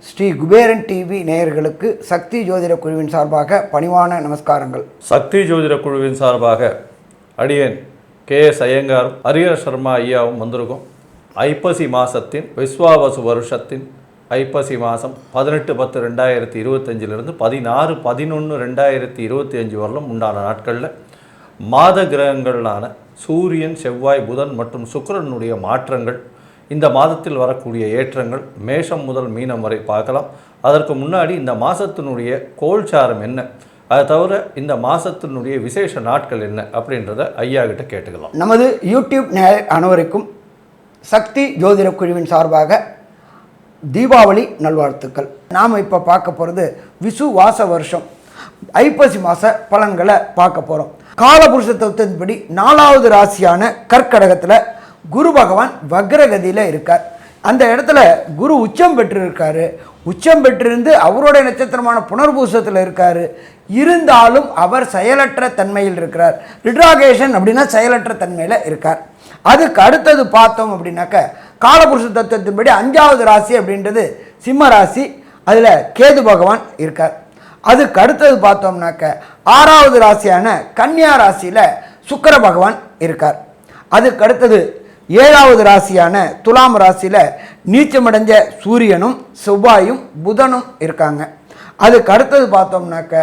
Sri Kuberan TV நேயர்களுக்கு சக்தி ஜோதிட குழுவின் சார்பாக பணிவான நமஸ்காரங்கள். சக்தி ஜோதிட குழுவின் சார்பாக அடியேன் KS ஐயங்கார் ஹரிஹர சர்மா ஐயாவும் வந்திருக்கோம். ஐப்பசி மாதத்தின் விஸ்வாவசு வருஷத்தின் ஐப்பசி மாதம் 18/10/2025 16/11/2025 வரலும் உண்டான நாட்களில் மாத கிரகங்களான சூரியன், செவ்வாய், புதன் மற்றும் சுக்கிரனுடைய மாற்றங்கள், இந்த மாதத்தில் வரக்கூடிய ஏற்றங்கள் மேஷம் முதல் மீனம் வரை பார்க்கலாம். அதற்கு முன்னாடி இந்த மாதத்தினுடைய கோல்சாரம் என்ன, அதை தவிர இந்த மாதத்தினுடைய விசேஷ நாட்கள் என்ன அப்படின்றத ஐயா கிட்ட கேட்டுக்கலாம். நமது யூடியூப் நேயர் அனைவருக்கும் சக்தி ஜோதிட குழுவின் சார்பாக தீபாவளி நல்வாழ்த்துக்கள். நாம் இப்போ பார்க்க போகிறது விசுவாச வருஷம் ஐப்பசி மாத பலன்களை பார்க்க போகிறோம். காலபுருஷ தத்துவத்தின்படி 4வது ராசியான கர்க்கடகத்தில் குரு பகவான் வக்ரகதியில் இருக்கார். அந்த இடத்துல குரு உச்சம் பெற்றிருக்காரு. உச்சம் பெற்றிருந்து அவருடைய நட்சத்திரமான புனர்பூசத்தில் இருக்கார். இருந்தாலும் அவர் செயலற்ற தன்மையில் இருக்கிறார். ரிட்ராகேஷன் அப்படின்னா செயலற்ற தன்மையில் இருக்கார். அதுக்கு அடுத்தது பார்த்தோம் அப்படின்னாக்க காலபுருஷ தத்துவத்தின்படி 5வது ராசி அப்படின்றது சிம்ம ராசி. அதில் கேது பகவான் இருக்கார். அதுக்கு அடுத்தது பார்த்தோம்னாக்க 6வது ராசியான கன்னியா ராசியில் சுக்கிர பகவான் இருக்கார். அதுக்கு அடுத்தது 7வது ராசியான துலாம் ராசியில் நீச்சமடைஞ்ச சூரியனும் செவ்வாயும் புதனும் இருக்காங்க. அதுக்கு அடுத்தது பார்த்தோம்னாக்க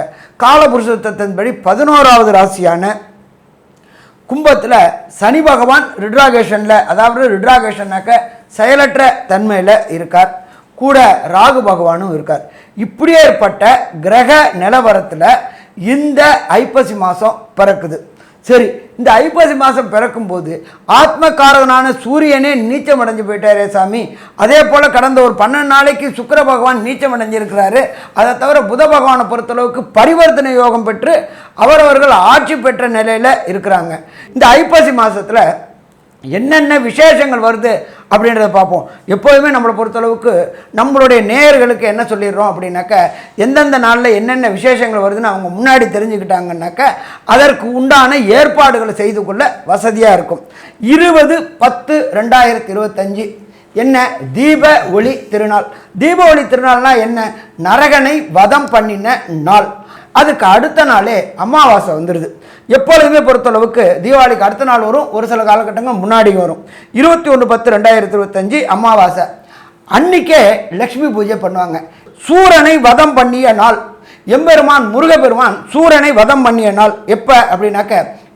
காலபுருஷ தத்துவத்தின்படி 11வது ராசியான கும்பத்தில் சனி பகவான் ரிட்ராகேஷனில், அதாவது ரிட்ராகேஷன்னாக்க செயலற்ற தன்மையில் இருக்கார். கூட ராகு பகவானும் இருக்கார். இப்படி ஏற்பட்ட கிரக நிலவரத்தில் இந்த ஐப்பசி மாதம் பிறக்குது. சரி, இந்த ஐப்பசி மாதம் பிறக்கும்போது ஆத்மகாரகனான சூரியனே நீச்சம் அடைஞ்சு போயிட்டாரே சாமி. அதே போல் கடந்த ஒரு 12 நாளைக்கு சுக்கிர பகவான் நீச்சம் அடைஞ்சிருக்கிறாரு. அதை தவிர புத பகவானை பொறுத்தளவுக்கு பரிவர்த்தனை யோகம் பெற்று அவரவர்கள் ஆட்சி பெற்ற நிலையில் இருக்கிறாங்க. இந்த ஐப்பசி மாதத்தில் என்னென்ன விசேஷங்கள் வருது அப்படின்றத பார்ப்போம். எப்போதுமே நம்மளை பொறுத்தளவுக்கு நம்மளுடைய நேயர்களுக்கு என்ன சொல்லிடுறோம் அப்படின்னாக்க, எந்தெந்த நாளில் என்னென்ன விசேஷங்கள் வருதுன்னு அவங்க முன்னாடி தெரிஞ்சுக்கிட்டாங்கன்னாக்க அதற்கு உண்டான ஏற்பாடுகளை செய்து கொள்ள வசதியாக இருக்கும். 20/10/2025 என்ன? தீப ஒளி திருநாள். தீப ஒளி திருநாள்னா என்ன? நரகனை வதம் பண்ணின நாள். அதுக்கு அடுத்த நாளே அமாவாசை வந்துடுது. எப்பொழுதுமே பொறுத்தளவுக்கு தீபாவளிக்கு அடுத்த நாள் வரும், ஒரு சில காலகட்டங்கள் முன்னாடி வரும். 21/10/2025 அமாவாசை அன்னைக்கே லக்ஷ்மி பூஜை பண்ணுவாங்க. சூரனை வதம் பண்ணிய நாள். எம்பெருமான் முருகப்பெருமான் சூரனை வதம் பண்ணிய நாள் எப்போ அப்படின்னாக்க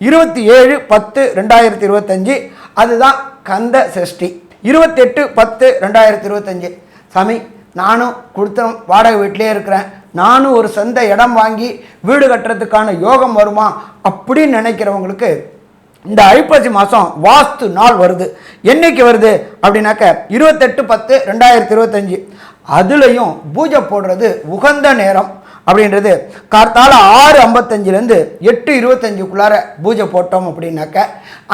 27/10/2025. அதுதான் கந்த சஷ்டி. 28/10/2025. சாமி, நானும் கொடுத்த வாடகை வீட்டிலே இருக்கிறேன், நானும் ஒரு சொந்த இடம் வாங்கி வீடு கட்டுறதுக்கான யோகம் வருமா அப்படின்னு நினைக்கிறவங்களுக்கு இந்த ஐப்பசி மாதம் வாஸ்து நாள் வருது. என்னைக்கு வருது அப்படின்னாக்க 28/10/2025. அதுலேயும் பூஜை போடுறது உகந்த நேரம் அப்படின்றது கார்த்தால 6:55 8:25 பூஜை போட்டோம் அப்படின்னாக்க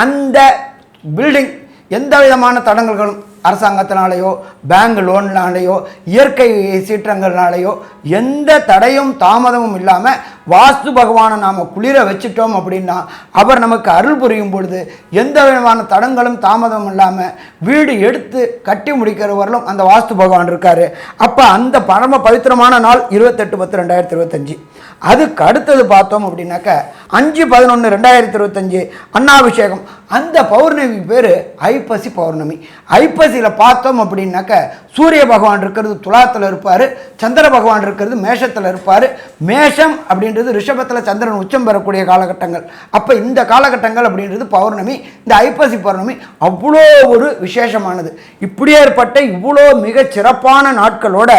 அந்த பில்டிங் எந்த விதமான தடங்கல்களும் அரசாங்கத்தினாலேயோ பேங்க் லோன்னாலேயோ இயற்கை சீற்றங்கள்னாலேயோ எந்த தடையும் தாமதமும் இல்லாமல் வாஸ்து பகவானை நாம் குளிர வச்சுட்டோம் அப்படின்னா அவர் நமக்கு அருள் புரியும் பொழுது எந்த விதமான தடங்களும் தாமதமும் இல்லாமல் வீடு எடுத்து கட்டி முடிக்கிற வரலும் அந்த வாஸ்து பகவான் இருக்கார். அப்போ அந்த பரம பவித்திரமான நாள் 28/10/2025. அதுக்கு அடுத்தது பார்த்தோம் அப்படின்னாக்க 5/11/2025 அன்னாபிஷேகம். அந்த பௌர்ணமி பேர் ஐப்பசி பௌர்ணமி. ஐப்பசியில் பார்த்தோம் அப்படின்னாக்க சூரிய பகவான் இருக்கிறது துலாத்தில் இருப்பார், சந்திர பகவான் இருக்கிறது மேஷத்தில் இருப்பார். மேஷம் அப்படின்றது ரிஷபத்தில் சந்திரன் உச்சம் பெறக்கூடிய காலகட்டங்கள். அப்போ இந்த காலகட்டங்கள் அப்படின்றது பௌர்ணமி. இந்த ஐப்பசி பௌர்ணமி அவ்வளோ ஒரு விசேஷமானது. இப்படி ஏற்பட்ட இவ்வளோ மிக சிறப்பான நாட்களோட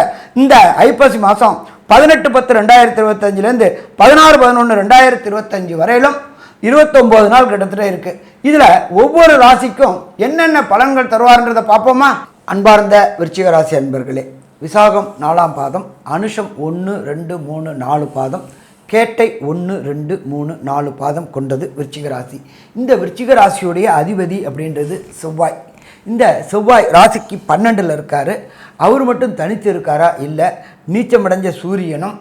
இந்த ஐப்பசி மாதம் 18/10/2025 16/11/2025 வரையிலும் 29 நாள் கிட்டத்தட்ட இருக்குது. இதில் ஒவ்வொரு ராசிக்கும் என்னென்ன பலன்கள் தருவார்ன்றதை பார்ப்போமா? அன்பார்ந்த விருச்சிக ராசி அன்பர்களே, விசாகம் 4ஆம் பாதம், அனுஷம் 1 2 3 4 பாதம், கேட்டை 1 2 3 4 பாதம் கொண்டது விருச்சிக ராசி. இந்த விருச்சிக ராசியுடைய அதிபதி அப்படின்றது செவ்வாய். இந்த செவ்வாய் ராசிக்கு 12ல் இருக்கார். அவர் மட்டும் தனித்து இருக்காரா? இல்லை, நீச்சமடைஞ்ச சூரியனும்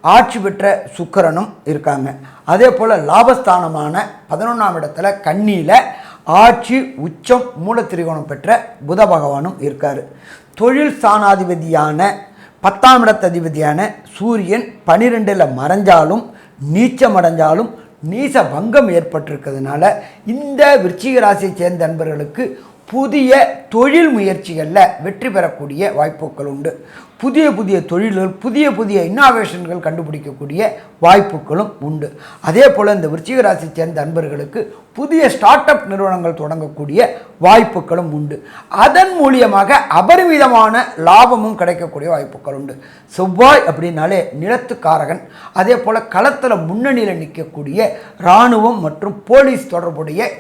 ஆட்சி பெற்ற சுக்கிரனும் இருக்காங்க. அதே போல் லாபஸ்தானமான 11ஆம் இடத்துல கன்னியில் ஆட்சி உச்சம் மூலத்திரிகோணம் பெற்ற புத பகவானும் இருக்கார். தொழில் ஸ்தானாதிபதியான 10ஆம் இடத்ததிபதியான சூரியன் 12ல் மறைஞ்சாலும் நீச்சமடைஞ்சாலும் நீச பங்கம் ஏற்பட்டிருக்கிறதுனால இந்த விருச்சிக ராசியை சேர்ந்த நண்பர்களுக்கு புதிய தொழில் முயற்சிகளில் வெற்றி பெறக்கூடிய வாய்ப்புகள் உண்டு. புதிய புதிய தொழில்கள், புதிய புதிய இன்னோவேஷன்கள் கண்டுபிடிக்கக்கூடிய வாய்ப்புகளும் உண்டு. அதே போல் இந்த விருச்சிக ராசியை சேர்ந்த நண்பர்களுக்கு புதிய ஸ்டார்ட் அப் நிறுவனங்கள் தொடங்கக்கூடிய வாய்ப்புகளும் உண்டு. அதன் மூலியமாக அபரிமிதமான லாபமும் கிடைக்கக்கூடிய வாய்ப்புகள் உண்டு. செவ்வாய் அப்படின்னாலே நிலத்துக்காரகன். அதே போல் களத்தில் முன்னணியில் நிற்கக்கூடிய இராணுவம் மற்றும் போலீஸ் தொடர்புடைய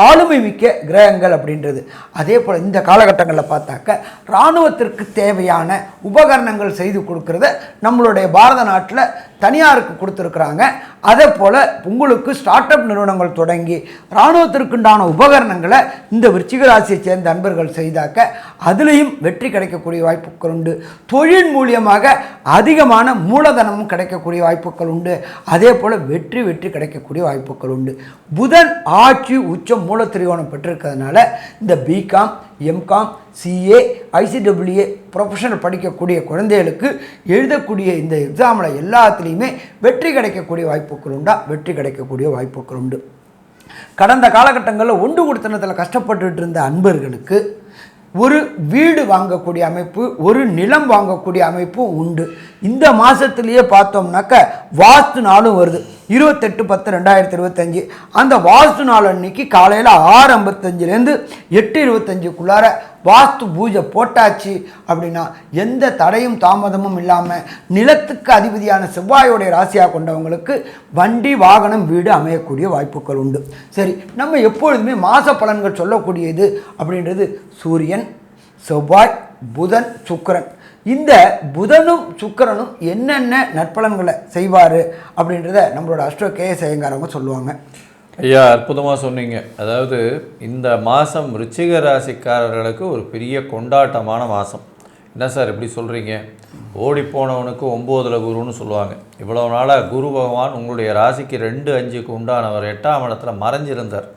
ஆளுமை மிக்க கிரகங்கள் அப்படின்றது. அதே போல் இந்த காலகட்டங்களில் பார்த்தாக்க இராணுவத்திற்கு தேவையான உபகரணங்கள் செய்து கொடுக்கறத நம்மளுடைய பாரத நாட்டில் தனியாருக்கு கொடுத்துருக்குறாங்க. அதே போல் உங்களுக்கு ஸ்டார்ட் அப் நிறுவனங்கள் தொடங்கி இராணுவத்திற்குண்டான உபகரணங்களை இந்த விருச்சிக ராசியை சேர்ந்த நண்பர்கள் செய்தாக்க அதுலேயும் வெற்றி கிடைக்கக்கூடிய வாய்ப்புகள் உண்டு. தொழில் மூலியமாக அதிகமான மூலதனமும் கிடைக்கக்கூடிய வாய்ப்புகள் உண்டு. அதே போல் வெற்றி கிடைக்கக்கூடிய வாய்ப்புகள் உண்டு. புதன் ஆட்சி உச்சம் மூலத்திரிகோணம் பெற்றிருக்கிறதுனால இந்த BCom, MCom, CA, ICWA professional படிக்கக்கூடிய குழந்தைகளுக்கு எழுதக்கூடிய இந்த எக்ஸாமில் எல்லாத்துலேயுமே வெற்றி கிடைக்கக்கூடிய வாய்ப்புகள் உண்டா? வெற்றி கிடைக்கக்கூடிய வாய்ப்புகள் உண்டு. கடந்த காலகட்டங்களில் ஒன்று கொடுத்தனத்தில் கஷ்டப்பட்டுட்டு இருந்த அன்பர்களுக்கு ஒரு வீடு வாங்கக்கூடிய அமைப்பு, ஒரு நிலம் வாங்கக்கூடிய அமைப்பும் உண்டு. இந்த மாதத்துலேயே பார்த்தோம்னாக்க வாஸ்து நாளும் வருது. 28/10/2025 அந்த வாஸ்து நாள் அன்னைக்கு காலையில் 6:55லேருந்து 8:25க்குள்ளார வாஸ்து பூஜை போட்டாச்சு அப்படின்னா எந்த தடையும் தாமதமும் இல்லாமல் நிலத்துக்கு அதிபதியான செவ்வாயோடைய ராசியாக கொண்டவங்களுக்கு வண்டி, வாகனம், வீடு அமையக்கூடிய வாய்ப்புகள் உண்டு. சரி, நம்ம எப்பொழுதுமே மாத பலன்கள் சொல்லக்கூடியது அப்படின்றது சூரியன், செவ்வாய், புதன், சுக்கிரன். இந்த புதனும் சுக்கிரனும் என்னென்ன நற்பலன்களை செய்வார் அப்படின்றத நம்மளோட அஸ்ட்ரோ கேஎஸ் ஐயங்காரவங்க சொல்லுவாங்க. ஐயா, அற்புதமாக சொன்னீங்க. அதாவது இந்த மாதம் ரிச்சிக ராசிக்காரர்களுக்கு ஒரு பெரிய கொண்டாட்டமான மாதம். என்ன சார் இப்படி சொல்கிறீங்க? ஓடிப்போனவனுக்கு 9ல் குருன்னு சொல்லுவாங்க. இவ்வளோ நாளாக குரு பகவான் உங்களுடைய ராசிக்கு 2-5க்கு உண்டானவர் 8ஆம் இடத்துல மறைஞ்சிருந்தார்.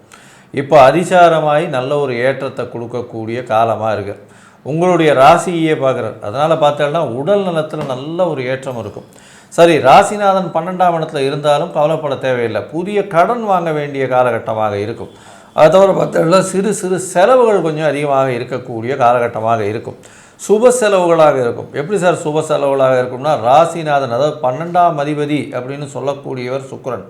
இப்போ அதிசாரமாகி நல்ல ஒரு ஏற்றத்தை கொடுக்கக்கூடிய காலமாக இருக்குது. உங்களுடைய ராசியே பார்க்குறார். அதனால் பார்த்தோம்னா உடல் நலத்தில் நல்ல ஒரு ஏற்றம் இருக்கும். சரி, ராசிநாதன் 12ஆம் இடத்துல இருந்தாலும் கவலைப்பட தேவையில்லை. புதிய கடன் வாங்க வேண்டிய காலகட்டமாக இருக்கும். அதை தவிர பார்த்தோம்னா சிறு சிறு செலவுகள் கொஞ்சம் அதிகமாக இருக்கக்கூடிய காலகட்டமாக இருக்கும். சுப செலவுகளாக இருக்கும். எப்படி சார் சுப செலவுகளாக இருக்கும்னா, ராசிநாதன் அதாவது 12ஆம் அதிபதி அப்படின்னு சொல்லக்கூடியவர் சுக்கிரன்.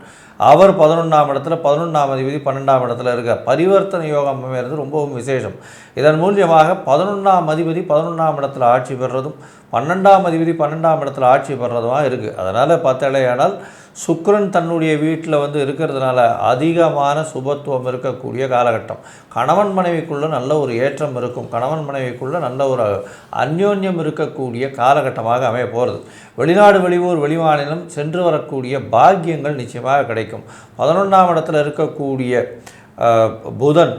அவர் 11ஆம் இடத்துல, 11ஆம் அதிபதி 12ஆம் இடத்துல இருக்கார். பரிவர்த்தனை யோகம் அமைகிறது ரொம்பவும் விசேஷம். இதன் மூலியமாக 11ஆம் அதிபதி 11ஆம் இடத்துல ஆட்சி பெறுறதும் 12ஆம் அதிபதி 12ஆம் இடத்துல ஆட்சி பெறுறதுமாக இருக்குது. அதனால் பார்த்தாலேயானால் சுக்கிரன் தன்னுடைய வீட்டில் இருக்கிறதுனால அதிகமான சுபத்துவம் இருக்கக்கூடிய காலகட்டம். கணவன் மனைவிக்குள்ளே நல்ல ஒரு ஏற்றம் இருக்கும். கணவன் மனைவிக்குள்ளே நல்ல ஒரு அந்யோன்யம் இருக்கக்கூடிய காலகட்டமாக அமைய போகிறது. வெளிநாடு, வெளியூர், வெளிமாநிலம் சென்று வரக்கூடிய பாக்கியங்கள் நிச்சயமாக கிடைக்கும். 11ஆம் இடத்துல இருக்கக்கூடிய புதன்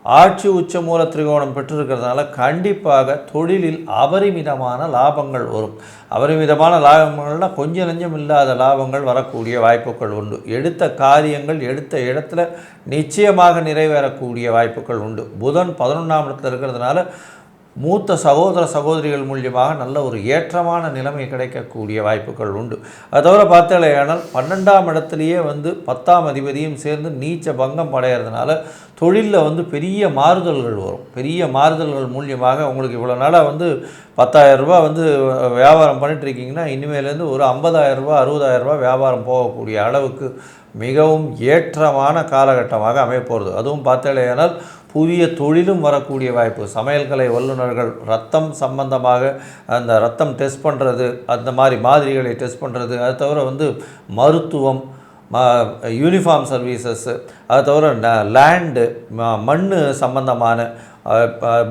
ஆட்சி உச்ச மூல திரிகோணம் பெற்றிருக்கிறதுனால கண்டிப்பாக தொழிலில் அபரிமிதமான லாபங்கள் வரும். அபரிமிதமான லாபங்கள்னால் கொஞ்சம் நெஞ்சம் இல்லாத லாபங்கள் வரக்கூடிய வாய்ப்புகள் உண்டு. எடுத்த காரியங்கள் எடுத்த இடத்துல நிச்சயமாக நிறைவேறக்கூடிய வாய்ப்புகள் உண்டு. புதன் 11ஆம் இடத்துல இருக்கிறதுனால மூத்த சகோதர சகோதரிகள் மூலியமாக நல்ல ஒரு ஏற்றமான நிலைமை கிடைக்கக்கூடிய வாய்ப்புகள் உண்டு. அது தவிர பார்த்தாலேயானால் 12ஆம் இடத்துலையே 10ஆம் அதிபதியும் சேர்ந்து நீச்ச பங்கம் அடைகிறதுனால தொழிலில் பெரிய மாறுதல்கள் வரும். பெரிய மாறுதல்கள் மூலியமாக உங்களுக்கு இவ்வளோ நாளாக 10,000 ரூபா வியாபாரம் பண்ணிட்டுருக்கீங்கன்னா இனிமேலேருந்து ஒரு 50,000 ரூபா 60,000 ரூபா வியாபாரம் போகக்கூடிய அளவுக்கு மிகவும் ஏற்றமான காலகட்டமாக அமையப்போகிறது. அதுவும் பார்த்தாலேயானால் புதிய தொழிலும் வரக்கூடிய வாய்ப்பு. சமையல்கலை வல்லுநர்கள், ரத்தம் சம்பந்தமாக அந்த ரத்தம் டெஸ்ட் பண்ணுறது, அந்த மாதிரிகளை டெஸ்ட் பண்ணுறது, அது தவிர மருத்துவம், யூனிஃபார்ம் சர்வீசஸ்ஸு, அது தவிர லேண்டு, மண் சம்பந்தமான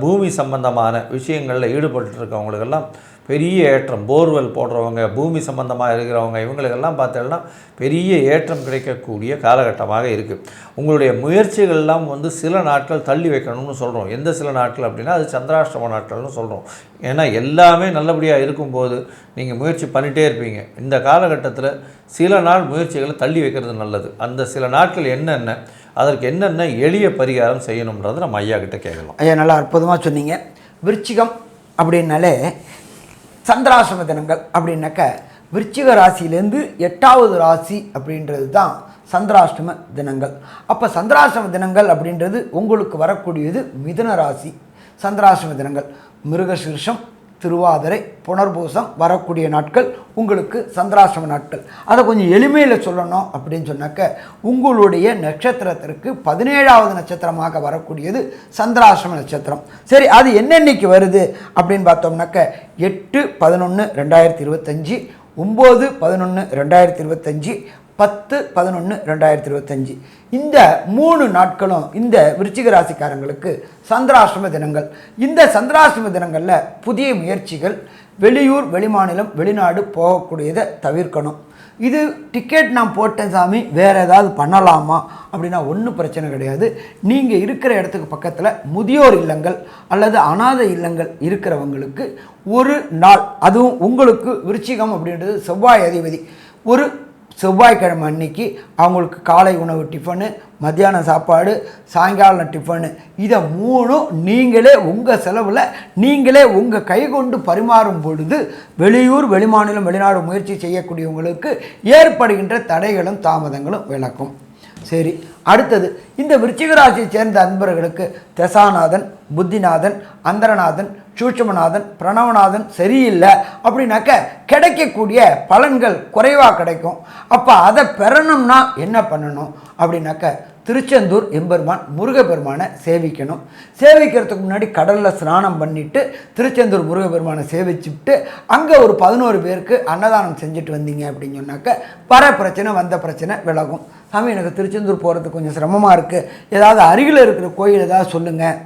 பூமி சம்பந்தமான விஷயங்களில் ஈடுபட்டுருக்கவங்களுக்கெல்லாம் பெரிய ஏற்றம். போர்வெல் போடுறவங்க, பூமி சம்பந்தமாக இருக்கிறவங்க, இவங்களுக்கெல்லாம் பார்த்தோம்னா பெரிய ஏற்றம் கிடைக்கக்கூடிய காலகட்டமாக இருக்குது. உங்களுடைய முயற்சிகள்லாம் சில நாட்கள் தள்ளி வைக்கணும்னு சொல்கிறோம். எந்த சில நாட்கள் அப்படின்னா அது சந்திராஷ்டம நாட்கள்னு சொல்கிறோம். ஏன்னா எல்லாமே நல்லபடியாக இருக்கும்போது நீங்கள் முயற்சி பண்ணிகிட்டே இருப்பீங்க. இந்த காலகட்டத்தில் சில நாள் முயற்சிகளை தள்ளி வைக்கிறது நல்லது. அந்த சில நாட்கள் என்னென்ன அதற்கு என்னென்ன எளிய பரிகாரம் செய்யணுன்றதை நம்ம ஐயா கிட்ட கேட்கலாம். ஐயா நல்லா அற்புதமாக சொன்னீங்க. விருச்சிகம் அப்படின்னாலே சந்திராசிரம தினங்கள் அப்படின்னாக்க விருச்சிக ராசியிலேருந்து 8வது ராசி அப்படின்றது தான் சந்திராஷ்டம தினங்கள். அப்போ சந்திராஷ்டம தினங்கள் அப்படின்றது உங்களுக்கு வரக்கூடியது மிதுன ராசி. சந்திராஷ்டம தினங்கள் மிருகசீர்ஷம், திருவாதிரை, புனர்பூசம் வரக்கூடிய நாட்கள் உங்களுக்கு சந்திராஷ்டம நாட்கள். அதை கொஞ்சம் எளிமையில் சொல்லணும் அப்படின்னு சொன்னாக்க உங்களுடைய நட்சத்திரத்திற்கு 17வது நட்சத்திரமாக வரக்கூடியது சந்திராஷ்டம நட்சத்திரம். சரி, அது என்னென்னைக்கு வருது அப்படின்னு பார்த்தோம்னாக்க 8/11/2025, 9/11/2025, 10/11/2025 இந்த 3 நாட்களும் இந்த விருச்சிக ராசிக்காரங்களுக்கு சந்திராஷ்டம தினங்கள். இந்த சந்திராஷ்டம தினங்களில் புதிய முயற்சிகள், வெளியூர், வெளிமாநிலம், வெளிநாடு போகக்கூடியதை தவிர்க்கணும். இது டிக்கெட் நான் போட்டேன் சாமி, வேறு ஏதாவது பண்ணலாமா அப்படின்னா ஒன்றும் பிரச்சனை கிடையாது. நீங்கள் இருக்கிற இடத்துக்கு பக்கத்தில் முதியோர் இல்லங்கள் அல்லது அனாதை இல்லங்கள் இருக்கிறவங்களுக்கு ஒரு நாள், அதுவும் உங்களுக்கு விருச்சிகம் அப்படின்றது செவ்வாய் அதிபதி, ஒரு செவ்வாய்க்கிழமை அன்னைக்கு அவங்களுக்கு காலை உணவு டிஃபனு, மத்தியான சாப்பாடு, சாயங்காலம் டிஃபனு, இதை 3 நீங்களே உங்கள் செலவில் நீங்களே உங்கள் கை கொண்டு பரிமாறும் பொழுது வெளியூர், வெளிமாநிலம், வெளிநாடு முயற்சி செய்யக்கூடியவங்களுக்கு ஏற்படுகின்ற தடைகளும் தாமதங்களும் விளக்கும். சரி, அடுத்தது இந்த விருச்சிக ராசியை சேர்ந்த அன்பர்களுக்கு தசாநாதன், புத்திநாதன், அந்தரநாதன், சூட்சுமநாதன், பிரணவநாதன் சரியில்லை அப்படின்னாக்க கிடைக்கக்கூடிய பலன்கள் குறைவாக கிடைக்கும். அப்போ அதை பெறணும்னா என்ன பண்ணணும் அப்படின்னாக்க திருச்செந்தூர் எம்பெருமான் முருகப்பெருமானை சேவிக்கணும். சேவிக்கிறதுக்கு முன்னாடி கடலில் ஸ்நானம் பண்ணிவிட்டு திருச்செந்தூர் முருகப்பெருமானை சேவிச்சுட்டு அங்கே ஒரு 11 பேருக்கு அன்னதானம் செஞ்சுட்டு வந்தீங்க அப்படின்னு சொன்னாக்க வர பிரச்சனை, வந்த பிரச்சனை விலகும். சாமி, எனக்கு திருச்செந்தூர் போகிறதுக்கு கொஞ்சம் சிரமமாக இருக்குது, ஏதாவது அருகில் இருக்கிற கோயில் ஏதாவது சொல்லுங்கள்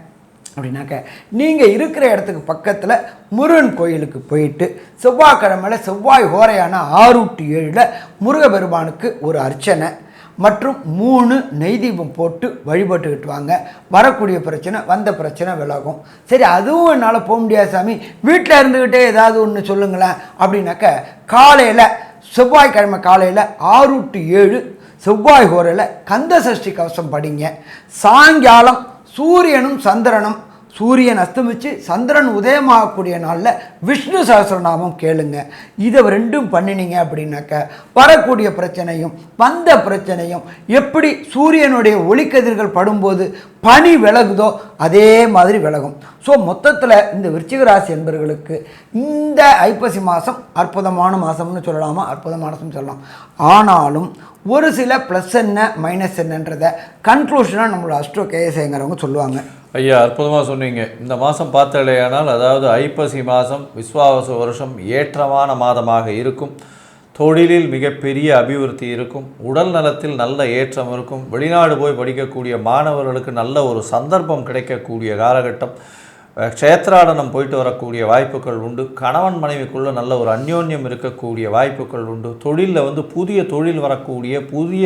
அப்படின்னாக்க நீங்கள் இருக்கிற இடத்துக்கு பக்கத்தில் முருகன் கோயிலுக்கு போயிட்டு செவ்வாய்க்கிழமையில் செவ்வாய் ஹோரையான 6 to 7 முருகப்பெருமானுக்கு ஒரு அர்ச்சனை மற்றும் 3 நெய் தீபம் போட்டு வழிபட்டுக்கிட்டு வாங்க. வரக்கூடிய பிரச்சனை, வந்த பிரச்சனை விலகும். சரி, அதுவும் என்னால் போக முடியாது சாமி, வீட்டில் இருந்துக்கிட்டே ஏதாவது ஒன்று சொல்லுங்களேன் அப்படின்னாக்க காலையில் செவ்வாய்க்கிழமை காலையில் 6 to 7 செவ்வாய் ஹோரையில் கந்த சஷ்டி கவசம் படிங்க. சாயங்காலம் சூரியனும் சந்திரனும், சூரியன் அஸ்தமித்து சந்திரன் உதயமாகக்கூடிய நாளில் விஷ்ணு சஹஸ்ரநாமம் கேளுங்க. இதை 2ம் பண்ணினீங்க அப்படின்னாக்க வரக்கூடிய பிரச்சனையும் வந்த பிரச்சனையும் எப்படி சூரியனுடைய ஒளிக்கதிர்கள் படும்போது பனி விலகுதோ அதே மாதிரி விலகும். ஸோ மொத்தத்தில் இந்த விருச்சிக ராசி என்பவர்களுக்கு இந்த ஐப்பசி மாதம் அற்புதமான மாதம்னு சொல்லலாமா, அற்புதமான மாதம் சொல்லலாம். ஆனாலும் ஒரு சில ப்ளஸ் என்ன மைனஸ் என்னன்றதை கன்க்ளூஷனாக நம்மளோட அஸ்ட்ரோ கேஎஸ்ஐங்கிறவங்க சொல்லுவாங்க. ஐயா, அற்புதமாக சொன்னீங்க. இந்த மாதம் பார்த்தாலேயானால், அதாவது ஐப்பசி மாதம் விஸ்வாவசு வருஷம் ஏற்றமான மாதமாக இருக்கும். தொழிலில் மிகப்பெரிய அபிவிருத்தி இருக்கும். உடல் நலத்தில் நல்ல ஏற்றம் இருக்கும். வெளிநாடு போய் படிக்கக்கூடிய மாணவர்களுக்கு நல்ல ஒரு சந்தர்ப்பம் கிடைக்கக்கூடிய காலகட்டம். க்ஷேத்ராடனம் போயிட்டு வரக்கூடிய வாய்ப்புகள் உண்டு. கணவன் மனைவிக்குள்ளே நல்ல ஒரு அந்யோன்யம் இருக்கக்கூடிய வாய்ப்புகள் உண்டு. தொழிலில் புதிய தொழில் வரக்கூடிய, புதிய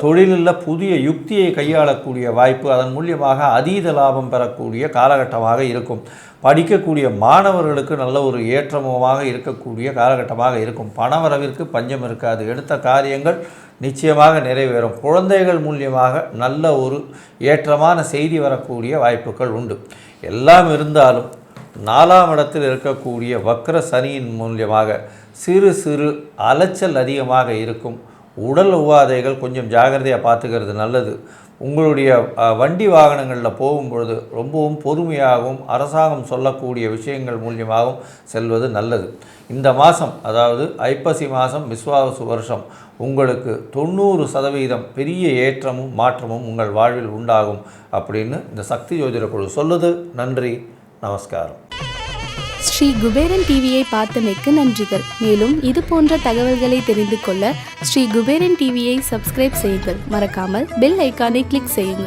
தொழிலில் புதிய யுக்தியை கையாளக்கூடிய வாய்ப்பு, அதன் மூலியமாக அதீத லாபம் பெறக்கூடிய காலகட்டமாக இருக்கும். படிக்கக்கூடிய மாணவர்களுக்கு நல்ல ஒரு ஏற்றமாக இருக்கக்கூடிய காலகட்டமாக இருக்கும். பணவரவிற்கு பஞ்சம் இருக்காது. எடுத்த காரியங்கள் நிச்சயமாக நிறைவேறும். குழந்தைகள் மூலியமாக நல்ல ஒரு ஏற்றமான செய்தி வரக்கூடிய வாய்ப்புகள் உண்டு. எல்லாம் இருந்தாலும் 4ஆம் இடத்தில் இருக்கக்கூடிய வக்ர சனியின் மூலியமாக சிறு சிறு அலைச்சல் அதிகமாக இருக்கும். உடல் உபாதைகள் கொஞ்சம் ஜாகிரதையாக பார்த்துக்கிறது நல்லது. உங்களுடைய வண்டி வாகனங்களில் போகும்பொழுது ரொம்பவும் பொறுமையாகவும் அரசாங்கம் சொல்லக்கூடிய விஷயங்கள் மூலியமாகவும் செல்வது நல்லது. இந்த மாதம், அதாவது ஐப்பசி மாதம் விஸ்வாவசு வருஷம், உங்களுக்கு 90% பெரிய ஏற்றமும் மாற்றமும் உங்கள் வாழ்வில் உண்டாகும் அப்படின்னு இந்த சக்தி ஜோதிட குழு சொல்லுது. நன்றி, நமஸ்காரம். ஸ்ரீ குபேரன் டிவியை பார்த்தமைக்கு நன்றிகள். மேலும் இது போன்ற தகவல்களை தெரிந்து கொள்ள ஸ்ரீ குபேரன் டிவியை சப்ஸ்கிரைப் செய்யுங்கள். மறக்காமல் பெல் ஐக்கானை கிளிக் செய்யுங்கள்.